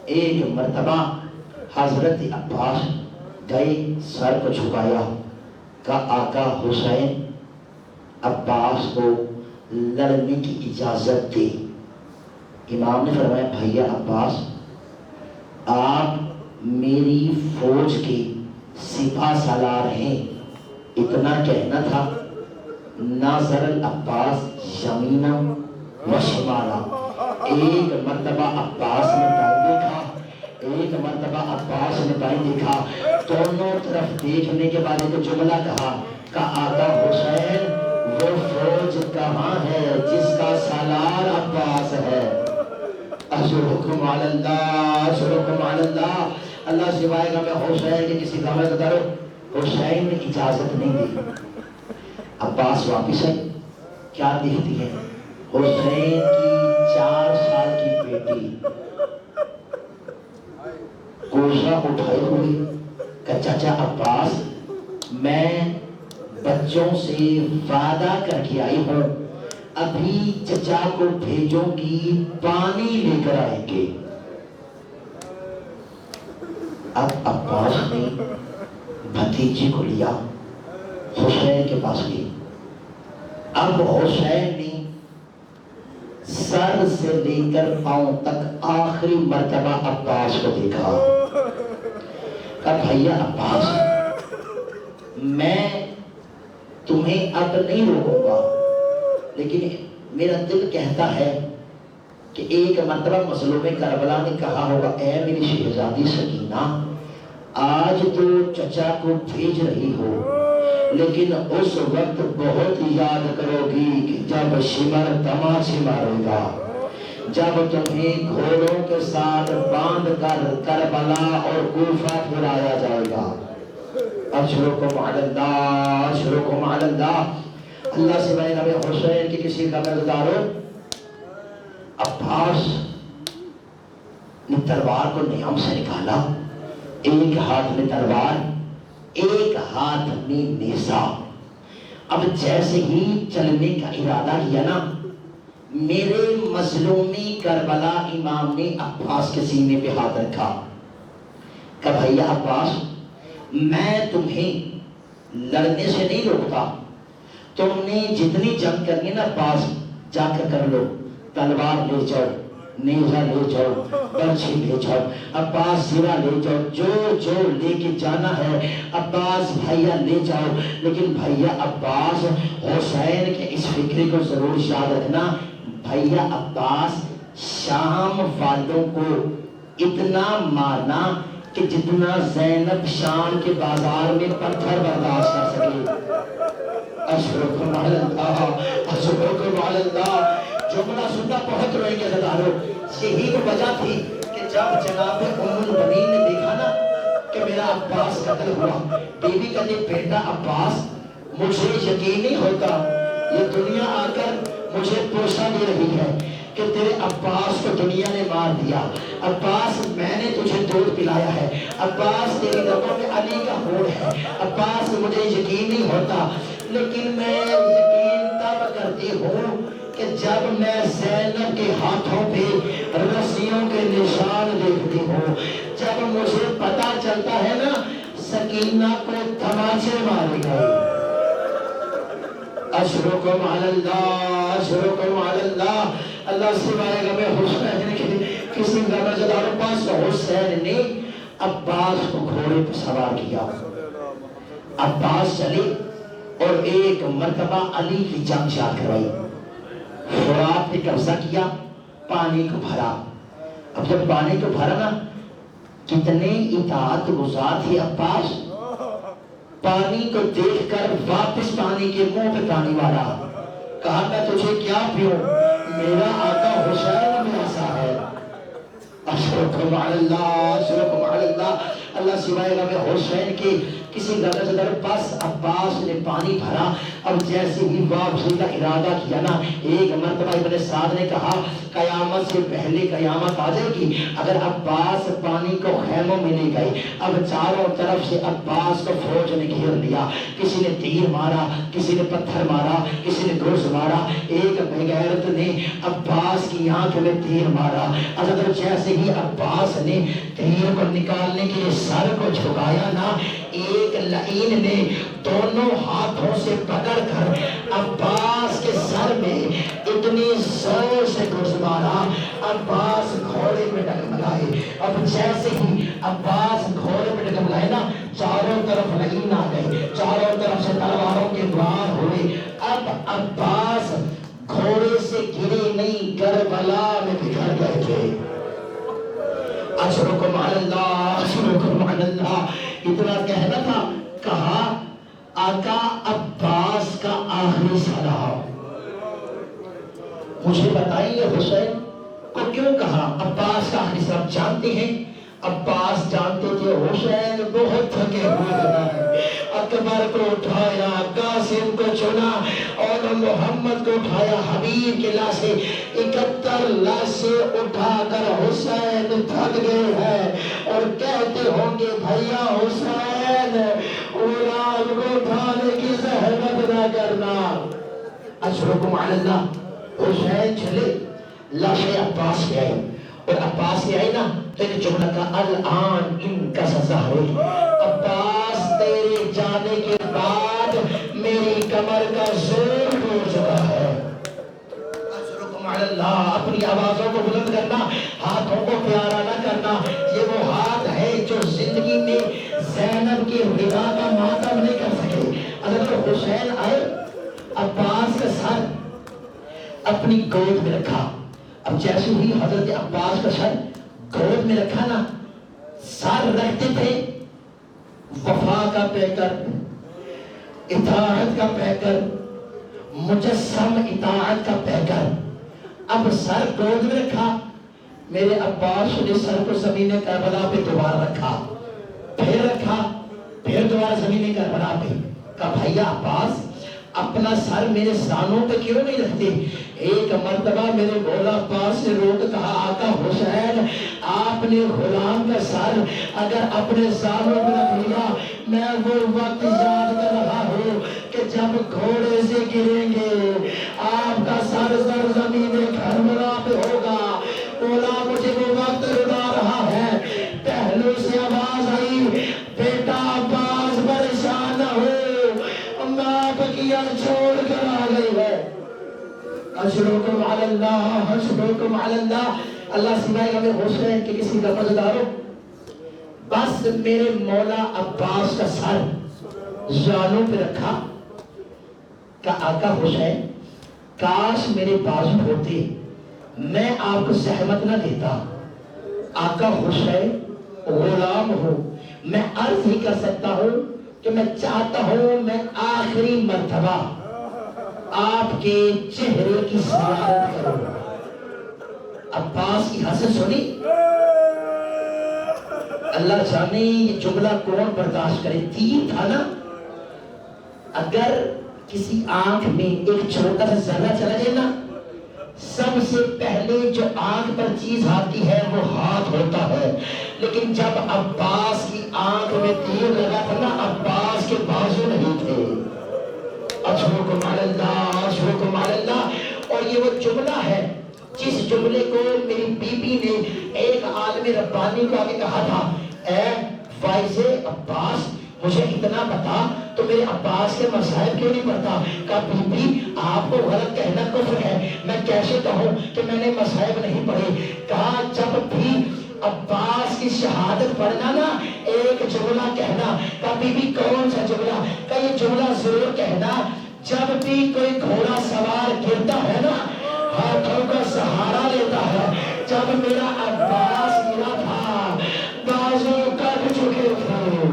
ایک مرتبہ حضرت عباس گئے، سر کو جھکایا کہ آقا حسین عباس کو لڑنے کی اجازت دی۔ امام نے فرمایا بھیا عباس آپ میری فوج کے سپاہ سالار ہیں، اتنا کہنا تھا۔ ناظر العباس یمینا و شمالا، ایک مرتبہ عباس نے دائیں دیکھا، ایک مرتبہ عباس نے بائیں دیکھا، دونوں طرف دیکھنے کے بعد ایک جملہ کہا کہ آقا حسین وہ فوج کہاں ہے جس کا سالار عباس ہے؟ اشرکم علی اللہ، اشرکم علی اللہ۔ اللہ سوائے گا میں حسین کے کسی کام میں کرو، حسین نے اجازت نہیں دی۔ عباس واپس ہے، کیا دیکھتی ہے؟ حسین کی 4 سال کی بیٹی کوشہ اٹھائے ہوئی کہ چچا عباس میں بچوں سے وعدہ کر کے آئی ہوں، ابھی چچا کو بھیجوں گی، پانی لے کر آئیں گے۔ اب عباس نے بھتیجی کو لیا، حسین کے پاس گئی۔ اب حسین نے سر سے لے کر پاؤں تک آخری مرتبہ عباس کو دیکھا۔ کہا بھیا عباس میں تمہیں اب نہیں روکوں گا، لیکن میرا دل کہتا ہے کہ ایک مرتبہ مظلوم کربلا نے کہا ہوگا اے میری شہزادی سکینہ آج تو چچا کو بھیج رہی ہو، لیکن اس وقت بہت یاد کرو گی کہ جب شمر تماچے مارے گا، جب تمہیں گھوڑوں کے ساتھ باندھ کر کربلا اور کوفہ پھرایا جائے گا۔ اشرکم علی اللہ، اشرکم علی اللہ۔ اللہ سے میں نبی حسین کی کسی کا مقدارو عباس نے تلوار کو نیام سے نکالا، ایک ہاتھ میں تلوار ایک ہاتھ میں نیزہ۔ اب جیسے ہی چلنے کا ارادہ کیا نا، میرے مظلومی کربلا امام نے عباس کے سینے پہ ہاتھ رکھا کہ بھیا عباس میں تمہیں لڑنے سے نہیں روکتا، تم نے جتنی جنگ کرنی نا پاس جا کر لو، تلوار لے جاؤ، نیزہ لے جاؤ، برچھی لے جاؤ، عباس زرہ لے جاؤ، جو لے کے جانا ہے عباس بھیا لے جاؤ، لیکن بھیا عباس حسین کے اس فکر کو ضرور یاد رکھنا، بھیا عباس شام والوں کو اتنا مارنا کہ جتنا زینب شام کے بازار میں پتھر برداشت کر سکے۔ اشرکم علی اللہ، اشرکم علی اللہ۔ جملہ سننا بہت روئیں گے زدارو، یہی تو وجہ تھی کہ جب جناب ام المؤمنین نے دیکھا نا کہ میرا عباس قتل ہوا، بیوی کہتی بیٹا عباس مجھے یقین نہیں ہوتا یہ دنیا آ کر مجھے پوچھا دے رہی ہے کہ تیرے عباس کو دنیا نے مار دیا، عباس میں نے تجھے دودھ پلایا ہے، عباس تیری رگوں میں علی کا خون ہے، عباس مجھے یقین نہیں ہوتا، لیکن میں یقین تب کرتی ہوں کہ جب میں زینب کے ہاتھوں پہ رسیوں کے نشان دیکھتی ہوں، جب مجھے پتا چلتا ہے نا سکینہ کو تماچے مارے گئے۔ اشرکم علی اللہ، اشرکم علی اللہ۔ اللہ سوائے گا میں حسین کے کسی غرض داروں پاس حسین نے عباس کو گھوڑے پہ سوار کیا، عباس چلے اور ایک مرتبہ علی کی جنگ شاہ کروائی، فرات نے قبضہ کیا، پانی کو بھرا۔ اب جب پانی کو بھرا نا کتنے اطاعت گزار تھے عباس، پانی کو دیکھ کر واپس پانی کے منہ پہ پانی مارا، کہا میں تجھے کیا پیوں، میرا آقا حسین میں ایسا ہے۔ اشرکم علی اللہ، اشرکم علی اللہ۔ اللہ سوائے گا میں حسین کے کسی غرض در پاس عباس نے پانی بھرا، اب جیسے ہی واپسی کا ارادہ کیا نا ایک مرتبہ ابن سعد نے کہا قیامت سے پہلے قیامت آ جائے گی اگر عباس پانی کو خیموں میں لے گئے۔ اب چاروں طرف سے عباس کو فوج نے گھیر لیا، کسی نے تیر مارا، کسی نے پتھر مارا، کسی نے گرز مارا، ایک بغیرت نے عباس کی آنکھ میں تیر مارا۔ اگر جیسے ہی عباس نے تیر کو نکالنے کے لیے سر کو جھکایا نا ایک ایک لعین نے دونوں ہاتھوں سے پکڑ کر عباس کے سر میں اتنی زور سے گھس مارا، عباس گھوڑے میں ڈگمگائے۔ اب جیسے ہی عباس گھوڑے میں ڈگمگائے نا، چاروں طرف لعین آ گئے، چاروں طرف سے تلواروں کے وار ہوئے۔ اب عباس گھوڑے سے گرے نہیں، کربلا میں بکھر گئے تھے۔ اشرکم علی اللہ، اشرکم علی اللہ، اتنا کہنا تھا، کہا آقا عباس کا آخری سلام۔ مجھے بتائیے حسین کو کیوں کہا عباس کا آخری سلام؟ جانتے ہیں عباس جانتے تھے حسین بہت تھکے ہوئے ہیں، اکبر کو اٹھایا، قاسم کو چنا اور محمد کو اٹھایا، حبیب کی لاشیں 71 لاشیں اٹھا کر حسین تھک گئے ہیں اور کہتے ہوں گے بھیا حسین غلام کو اٹھانے کی زحمت نہ کرنا۔ اشرکم علی اللہ، حسین چلے، لاشیں عباس کے آئی اور عباس کے آئی نا تو ایک جملہ کا الان ان کا سزارے، عباس تیرے جانے کے بعد میری کمر کا زور ہو چکا ہے۔ اشرکم علی اللہ، اپنی آوازوں کو بلند کرنا، ہاتھوں کو پیارا نہ کرنا۔ یہ وہ ہاتھ ہے جو زندگی میں زینب کے رضا کا ماتم نہیں کر سکے۔ حضرت حسین آئے، عباس کا سر اپنی گود میں رکھا۔ اب جیسے ہی حضرت عباس کا سر گود میں رکھا نا، سر رکھتے تھے وفا کا پیکر، اطاعت کا پیکر، مجسم اطاعت کا پیکر۔ اب سر گود میں رکھا، میرے عباس نے سر کو زمین کربلا پہ دوبارہ رکھا، پھر رکھا، پھر دوبارہ زمین کربلا پہ۔ کہا بھیا عباس اپنا سر میرے سانوں پہ کیوں نہیں رکھتے؟ ایک مرتبہ میرے مولا عباس نے روک کہا آقا حسین آپ نے غلام کا سر اگر اپنے سانوں پہ رکھ لیا، میں وہ وقت یاد کر رہا ہوں کہ جب گھوڑے سے گریں گے آپ کا سر زمین کربلا پہ ہوگا۔ مولا مجھے وہ وقت رلا رہا ہے۔ پہلو سے آواز آئی بیٹا عباس پریشان نہ ہو، بقیہ چھوڑ کر آ گئی ہے۔ اشرکم علی اللہ، اشرکم علی اللہ۔ اللہ سمائے گا میں حسین کے کسی کا مزداروں، بس میرے مولا عباس کا سر زانوں پہ رکھا، کہا آقا حسین کاش میرے بازو ہوتے، میں آپ کو زحمت نہ دیتا۔ آقا حسین غلام ہوں، میں عرض ہی کر سکتا ہوں کہ میں چاہتا ہوں میں آخری مرتبہ آپ کے چہرے کی زیارت کروں۔ عباس کی حسد سنی، اللہ جانے یہ جملہ کون برداشت کرے، تیر تھا نا، اگر کسی آنکھ میں ایک چھوٹا سا ذرہ چلا جائے نا، سب سے پہلے جو آنکھ پر چیز آتی ہے وہ ہاتھ ہوتا ہے، لیکن جب عباس کی آنکھ میں تیر لگا تھا نا، عباس کے بازو نہیں تھے۔ اشرکم علی اللہ، اشرکم علی اللہ۔ اور یہ وہ جملہ ہے جس جملے کو میری بی بی نے ایک عالم ربانی کو آگے کہا تھا، اے فائز عباس مجھے اتنا بتا تو میرے عباس کے مصائب کیوں نہیں پڑھتا؟ کہا بی بی آپ کو غلط کہنا کفر ہے، میں کیسے کہوں کہ میں نے مصائب نہیں پڑھے؟ کہا جب بھی عباس کی شہادت پڑھنا نا ایک جملہ کہنا۔ کہا بی بی کون سا جملہ؟ کہا یہ جملہ ضرور کہنا جب بھی کوئی گھوڑا سوار گرتا ہے نا ہاتھوں کا سہارا لیتا ہے، جب میرا عباس گرا تھا بازو کٹ چکے تھے۔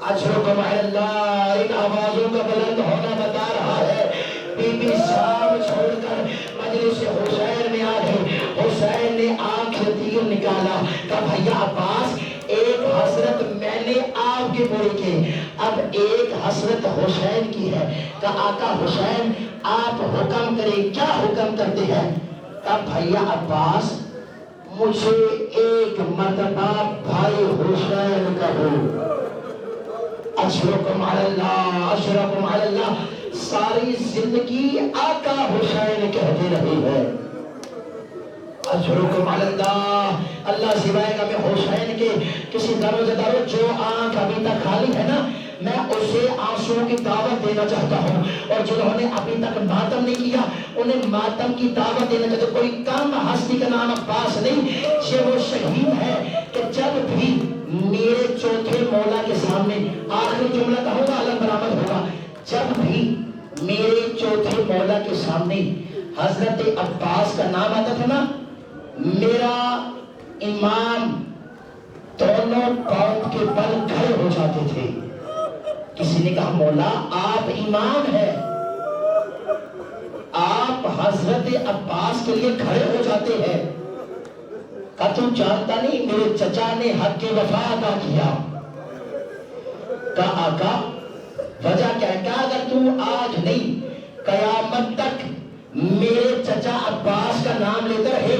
اشرکم علی اللہ، ان آوازوں کا بلند ہونا بتا رہا ہے بی بی شام چھوڑ کر مجلس حسین میں آ گئی۔ حسین نے آنکھ سے تیر نکالا، کہا بھیا عباس ایک حسرت میں نے آپ کی پوری کی، اب ایک حسرت حسین کی ہے۔ کہا آقا حسین آپ حکم کریں، کیا حکم کرتے ہیں؟ کہا بھیا عباس مجھے ایک مرتبہ بھائی حسین کہو۔ اشرکم علی اللہ، اشرکم علی اللہ، ساری زندگی آقا حسین کہتے رہے ہیں۔ اشرکم علی اللہ۔ اللہ اللہ سوائے گا میں حسین کے کسی درو جو آنکھ ابھی تک خالی ہے نا میں اسے آنسوؤں کی دعوت دینا چاہتا ہوں اور جنہوں نے ابھی تک ماتم نہیں کیا انہیں ماتم کی دعوت دینا چاہتا ہوں. کوئی کم ہستی کا نام عباس نہیں یہ وہ شہید ہے کہ جب بھی میرے چوتھے مولا کے سامنے آخری جملہ کہوں گا علم برآمد ہوگا جب بھی میرے چوتھے مولا کے سامنے حضرت عباس کا نام آتا تھا نا میرا امام دونوں پاؤں کے بل کھڑے ہو جاتے تھے. کسی نے کہا مولا آپ امام ہیں آپ حضرت عباس کے لیے کھڑے ہو جاتے ہیں. کہا تو جانتا نہیں میرے چچا نے حق کے وفا ادا کیا. کہا آقا وجہ کیا ہے؟ کہا اگر تو آج نہیں قیامت تک میرے چچا عباس کا نام لیتے رہے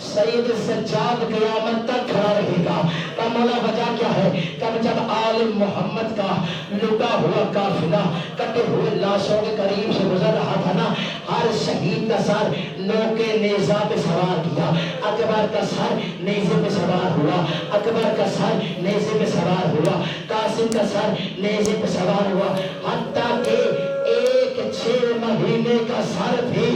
سید سجاد قیامت تک کھڑا رہے گا. کہا مولا وجہ کیا ہے؟ کہا جب آل محمد کا لٹا ہوا قافلہ کٹے ہوئے لاشوں کے قریب سے گزر رہا تھا نا ہر شہید کا سر نوکے نیزہ پہ سوار کیا. اکبر کا سر نیزے پہ سوار ہوا اکبر کا سر نیزے پہ سوار ہوا قاسم کا سر نیزے پہ سوار ہوا حتیٰ کہ ایک 6 مہینے کا سر بھی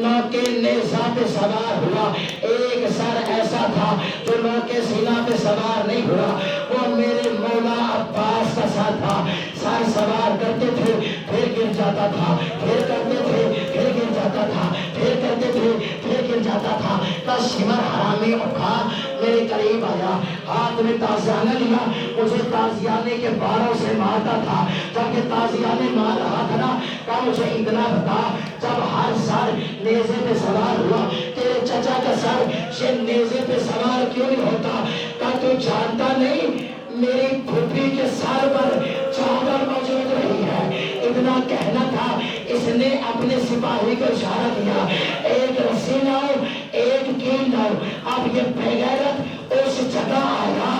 نوکے نیزہ پہ سوار ہوا. ایک سر ایسا تھا جو نوکے سینہ پہ سوار نہیں ہوا وہ میرے مولا عباس کا سر تھا. سر سوار کرتے تھے پھر گر جاتا تھا پھر کرتے تھے پھر گر جاتا تھا پھر کرتے تھے پھر گر جاتا تھا. کا شمر حرامی اٹھا میرے قریب آیا ہاتھ میں تازیانہ لیا مجھے تازیانے کے باروں سے مارتا تھا. جب یہ تازیانے مار رہا تھا نا کہا مجھے اتنا بتا جب ہر سر نیزے پہ سوار ہوا تیرے چچا کا سر یہ نیزے پہ سوار کیوں نہیں ہوتا؟ کہا تو جانتا نہیں میری پھوپھی کے سر پر چادر موجود رہی ہے. اتنا کہنا تھا اس نے اپنے سپاہی کو اشارہ کیا ایک رسی لاؤ ایک کیل لاؤ. اب یہ بغیرت اس جگہ آیا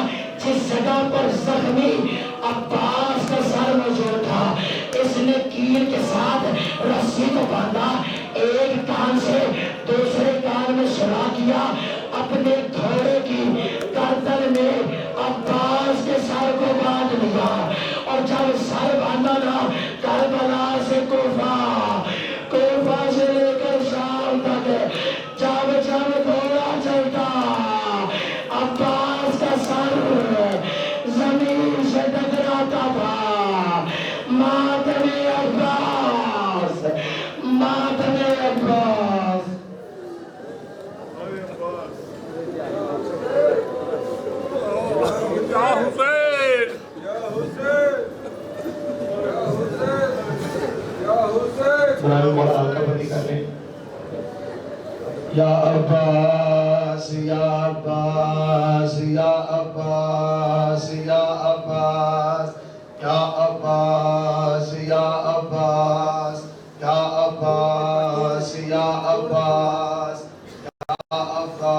جس جگہ پر زخمی عباس کا سر موجود تھا. اس نے کیل کے ساتھ رسی کو باندھا ایک کان سے دوسرے کان میں سلا کیا اپنے گھوڑے کی گردن میں عباس کے سر کو باندھ لیا اور جب سر باندھا نا کربلا سے کوفہ سے لے کر شام تک جب جب گھوڑا چلتا عباس کا سر زمین سے ٹکراتا تھا. ماتم عباس ماتم عباس. یا حسین یا عباس یا عباس یا عباس یا عباس یا عباس یا عباس یا عباس یا عباس